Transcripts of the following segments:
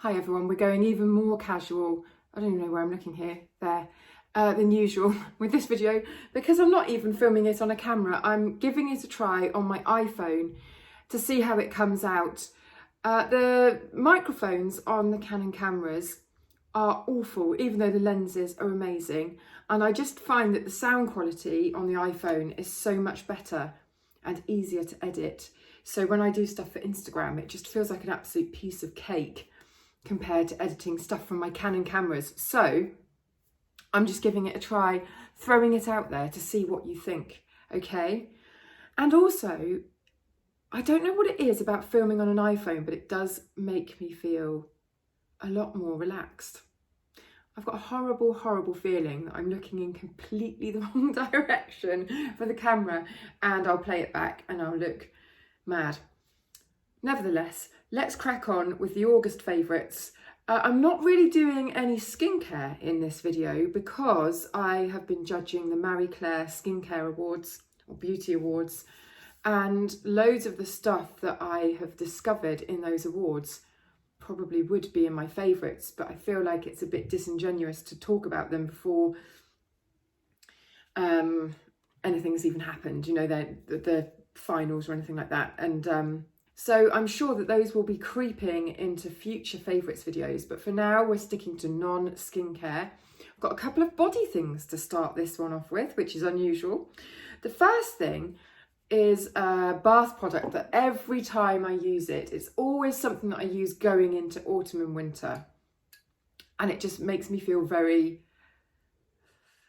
Hi everyone, we're going even more casual, I don't even know where I'm looking here, there, than usual with this video, because I'm not even filming it on a camera. I'm giving it a try on my iPhone to see how it comes out. The microphones on the Canon cameras are awful, even though the lenses are amazing. And I just find that the sound quality on the iPhone is so much better and easier to edit. So when I do stuff for Instagram, it just feels like an absolute piece of cake compared to editing stuff from my Canon cameras. So I'm just giving it a try, throwing it out there to see what you think, okay? And also, I don't know what it is about filming on an iPhone, but it does make me feel a lot more relaxed. I've got a horrible, horrible feeling that I'm looking in completely the wrong direction for the camera, and I'll play it back and I'll look mad. Nevertheless, let's crack on with the August favourites. I'm not really doing any skincare in this video because I have been judging the Marie Claire Skincare Awards or Beauty Awards, and loads of the stuff that I have discovered in those awards probably would be in my favourites, but I feel like it's a bit disingenuous to talk about them before anything's even happened, you know, the finals or anything like that. And so I'm sure that those will be creeping into future favourites videos, but for now we're sticking to non-skincare. I've got a couple of body things to start this one off with, which is unusual. The first thing is a bath product that every time I use it, it's always something that I use going into autumn and winter. And it just makes me feel very,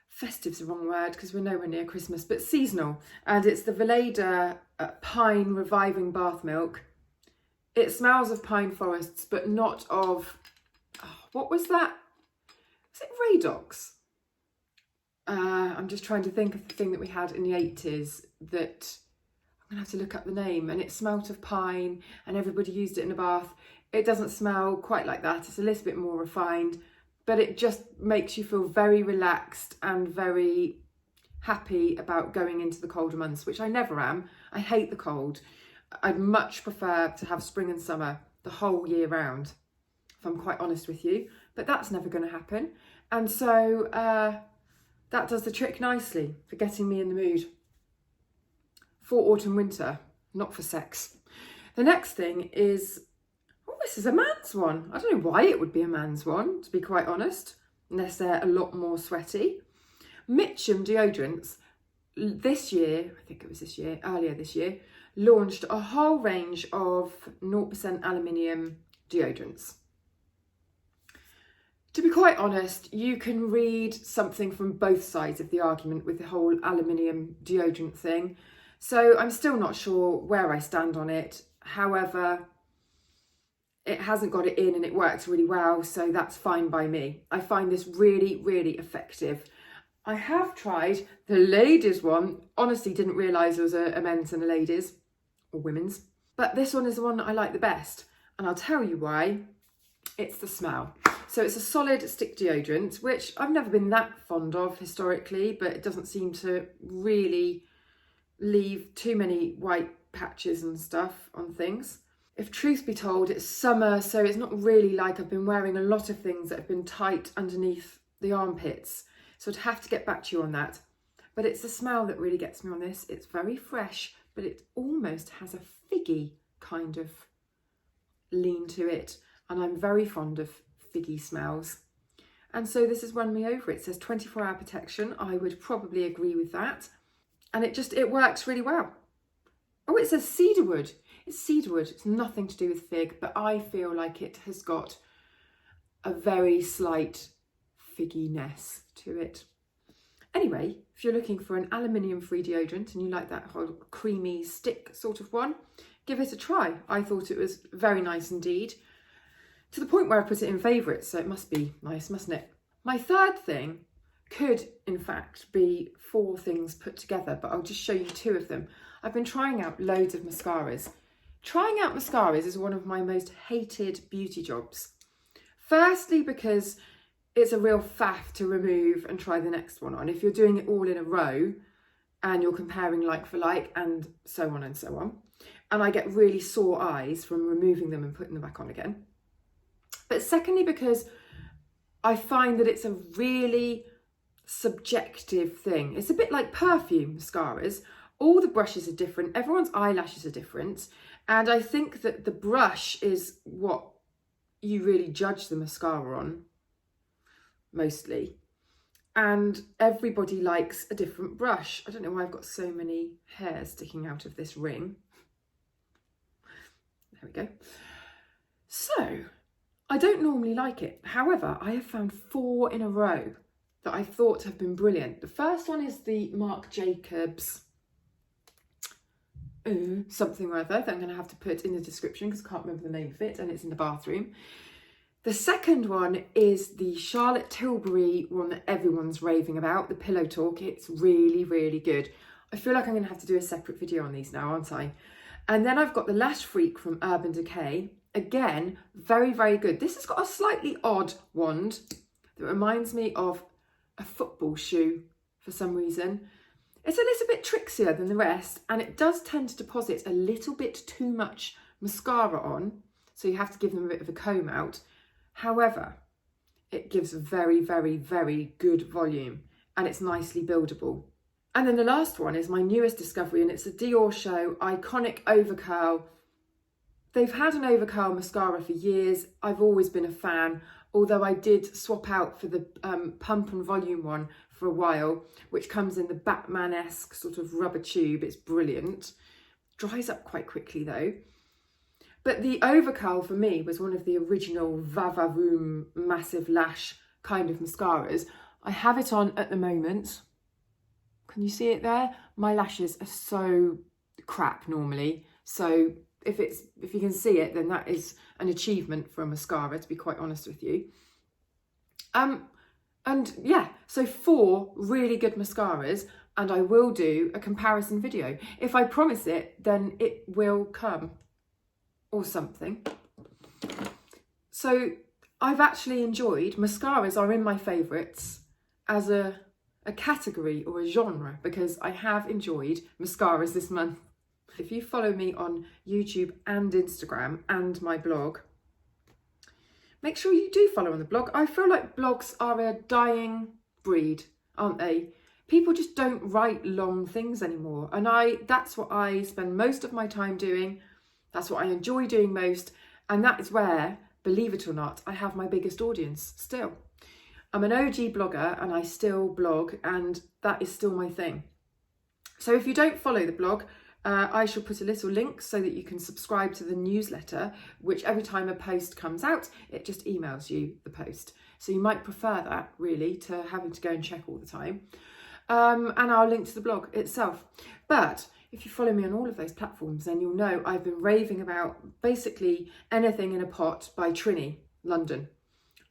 festive's the wrong word because we're nowhere near Christmas, but seasonal. And it's the Veleda Pine Reviving Bath Milk. It smells of pine forests, but not of, what was that? Was it Radox? I'm just trying to think of the thing that we had in the 80s that I'm gonna have to look up the name, and it smelt of pine and everybody used it in a bath. It doesn't smell quite like that. It's a little bit more refined, but it just makes you feel very relaxed and very happy about going into the colder months, which I never am. I hate the cold. I'd much prefer to have spring and summer the whole year round, if I'm quite honest with you, but that's never going to happen. And so that does the trick nicely for getting me in the mood for autumn winter, not for sex. The next thing is, oh, this is a man's one. I don't know why it would be a man's one, to be quite honest, unless they're a lot more sweaty. Mitchum deodorants this year, I think it was this year, earlier this year, launched a whole range of 0% aluminium deodorants. To be quite honest, you can read something from both sides of the argument with the whole aluminium deodorant thing. So I'm still not sure where I stand on it. However, it hasn't got it in and it works really well, so that's fine by me. I find this really, really effective. I have tried the ladies one. Honestly, didn't realise there was a men's and a ladies, or women's. But this one is the one that I like the best. And I'll tell you why. It's the smell. So it's a solid stick deodorant, which I've never been that fond of historically, but it doesn't seem to really leave too many white patches and stuff on things. If truth be told, it's summer, so it's not really like I've been wearing a lot of things that have been tight underneath the armpits. So I'd have to get back to you on that. But it's the smell that really gets me on this. It's very fresh, but it almost has a figgy kind of lean to it. And I'm very fond of figgy smells. And so this has won me over. It says 24-hour protection. I would probably agree with that. And it works really well. Oh, it says cedarwood. It's cedarwood. It's nothing to do with fig, but I feel like it has got a very slight figginess to it. Anyway, if you're looking for an aluminium-free deodorant and you like that whole creamy stick sort of one, give it a try. I thought it was very nice indeed, to the point where I put it in favourites, so it must be nice, mustn't it? My third thing could, in fact, be 4 things put together, but I'll just show you 2 of them. I've been trying out loads of mascaras. Trying out mascaras is one of my most hated beauty jobs. Firstly, because it's a real faff to remove and try the next one on. If you're doing it all in a row and you're comparing like for like and so on and so on. And I get really sore eyes from removing them and putting them back on again. But secondly, because I find that it's a really subjective thing. It's a bit like perfume mascaras. All the brushes are different. Everyone's eyelashes are different. And I think that the brush is what you really judge the mascara on, mostly. And everybody likes a different brush. I don't know why I've got so many hairs sticking out of this ring. There we go. So, I don't normally like it. However, I have found 4 in a row that I thought have been brilliant. The first one is the Marc Jacobs something or other that I'm going to have to put in the description because I can't remember the name of it, and it's in the bathroom. The second one is the Charlotte Tilbury one that everyone's raving about, the Pillow Talk. It's really, really good. I feel like I'm going to have to do a separate video on these now, aren't I? And then I've got the Lash Freak from Urban Decay. Again, very, very good. This has got a slightly odd wand that reminds me of a football shoe for some reason. It's a little bit trixier than the rest, and it does tend to deposit a little bit too much mascara on, so you have to give them a bit of a comb out. However, it gives very, very, very good volume, and it's nicely buildable. And then the last one is my newest discovery, and it's a Dior Show Iconic Overcurl. They've had an Overcurl mascara for years. I've always been a fan, although I did swap out for the Pump and Volume one for a while, which comes in the Batman-esque sort of rubber tube. It's brilliant. Dries up quite quickly though. But the Overcurl for me was one of the original Va-Va-Voom massive lash kind of mascaras. I have it on at the moment. Can you see it there? My lashes are so crap normally. So if you can see it, then that is an achievement for a mascara, to be quite honest with you. And yeah, so 4 really good mascaras, and I will do a comparison video. If I promise it, then it will come, or something. So I've actually enjoyed, mascaras are in my favourites as a category or a genre, because I have enjoyed mascaras this month. If you follow me on YouTube and Instagram and my blog, make sure you do follow on the blog. I feel like blogs are a dying breed, aren't they? People just don't write long things anymore. And that's what I spend most of my time doing. That's what I enjoy doing most. And that is where, believe it or not, I have my biggest audience still. I'm an OG blogger and I still blog, and that is still my thing. So if you don't follow the blog, I shall put a little link so that you can subscribe to the newsletter, which every time a post comes out, it just emails you the post. So you might prefer that, really, to having to go and check all the time. And I'll link to the blog itself. But if you follow me on all of those platforms, then you'll know I've been raving about basically anything in a pot by Crilly, London.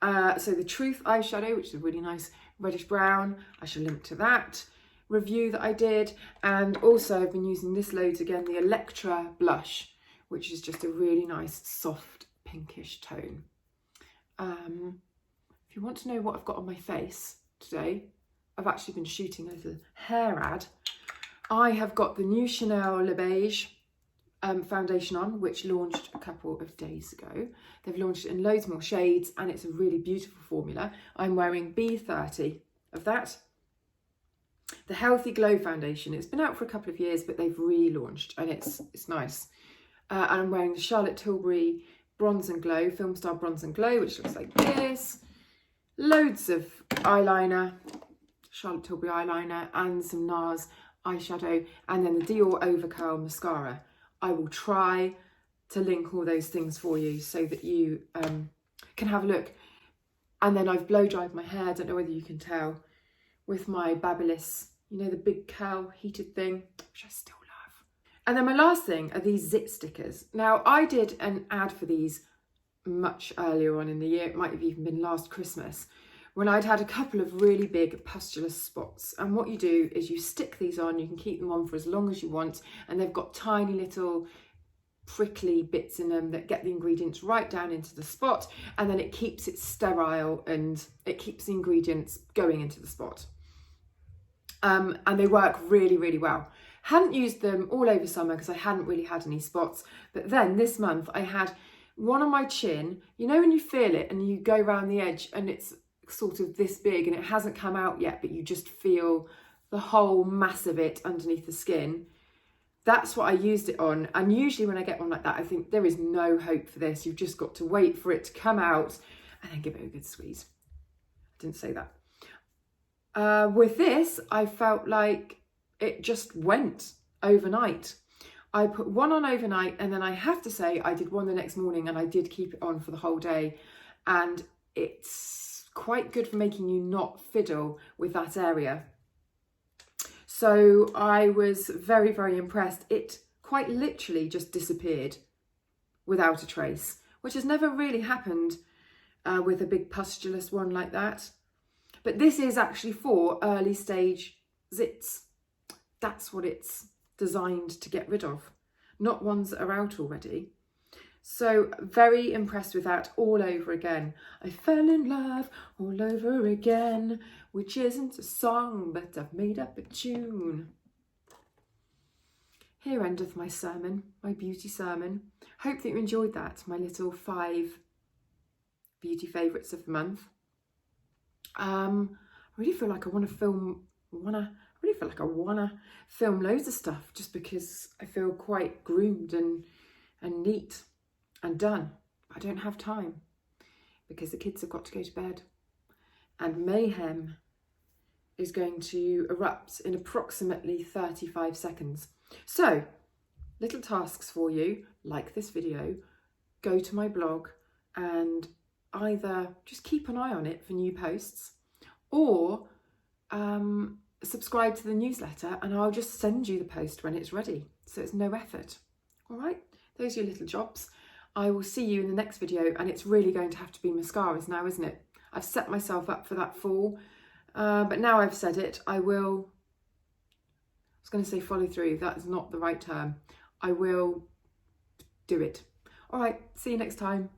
So the Truth eyeshadow, which is a really nice reddish brown, I shall link to that review that I did. And also I've been using this loads again, the Electra blush, which is just a really nice soft pinkish tone. If you want to know what I've got on my face today, I've actually been shooting a little hair ad. I have got the new Chanel Le Beige foundation on, which launched a couple of days ago. They've launched it in loads more shades, and it's a really beautiful formula. I'm wearing B30 of that. The Healthy Glow foundation, it's been out for a couple of years, but they've relaunched, and it's nice. And I'm wearing the Charlotte Tilbury Bronze and Glow, Film Star Bronze and Glow, which looks like this. Loads of eyeliner, Charlotte Tilbury eyeliner, and some NARS eyeshadow, and then the Dior Overcurl mascara. I will try to link all those things for you so that you can have a look. And then I've blow dried my hair, I don't know whether you can tell, with my Babyliss, you know, the big curl heated thing, which I still love. And then my last thing are these zit stickers. Now, I did an ad for these much earlier on in the year. It might have even been last Christmas, when I'd had a couple of really big pustulous spots. And what you do is you stick these on, you can keep them on for as long as you want, and they've got tiny little prickly bits in them that get the ingredients right down into the spot, and then it keeps it sterile and it keeps the ingredients going into the spot. And they work really, really well. Hadn't used them all over summer because I hadn't really had any spots, but then this month I had one on my chin. You know when you feel it and you go around the edge and it's sort of this big and it hasn't come out yet, but you just feel the whole mass of it underneath the skin. That's what I used it on. And usually when I get one like that, I think there is no hope for this. You've just got to wait for it to come out and then give it a good squeeze. I didn't say that. With this, I felt like it just went overnight. I put one on overnight, and then I have to say I did one the next morning, and I did keep it on for the whole day. And it's quite good for making you not fiddle with that area. So I was very, very impressed. It quite literally just disappeared without a trace, which has never really happened with a big pustulous one like that. But this is actually for early stage zits. That's what it's designed to get rid of, not ones that are out already. So very impressed with that all over again. I fell in love all over again, which isn't a song, but I've made up a tune. Here endeth my sermon, my beauty sermon. Hope that you enjoyed that, my little 5 beauty favourites of the month. I really feel like I want to film loads of stuff, just because I feel quite groomed and neat and done. I don't have time because the kids have got to go to bed and mayhem is going to erupt in approximately 35 seconds. So, little tasks for you, like this video, go to my blog and either just keep an eye on it for new posts, or subscribe to the newsletter and I'll just send you the post when it's ready. So it's no effort. All right, those are your little jobs. I will see you in the next video, and it's really going to have to be mascaras now, isn't it? I've set myself up for that fall, but now I've said it, I was going to say follow through. That's not the right term. I will do it. All right, see you next time.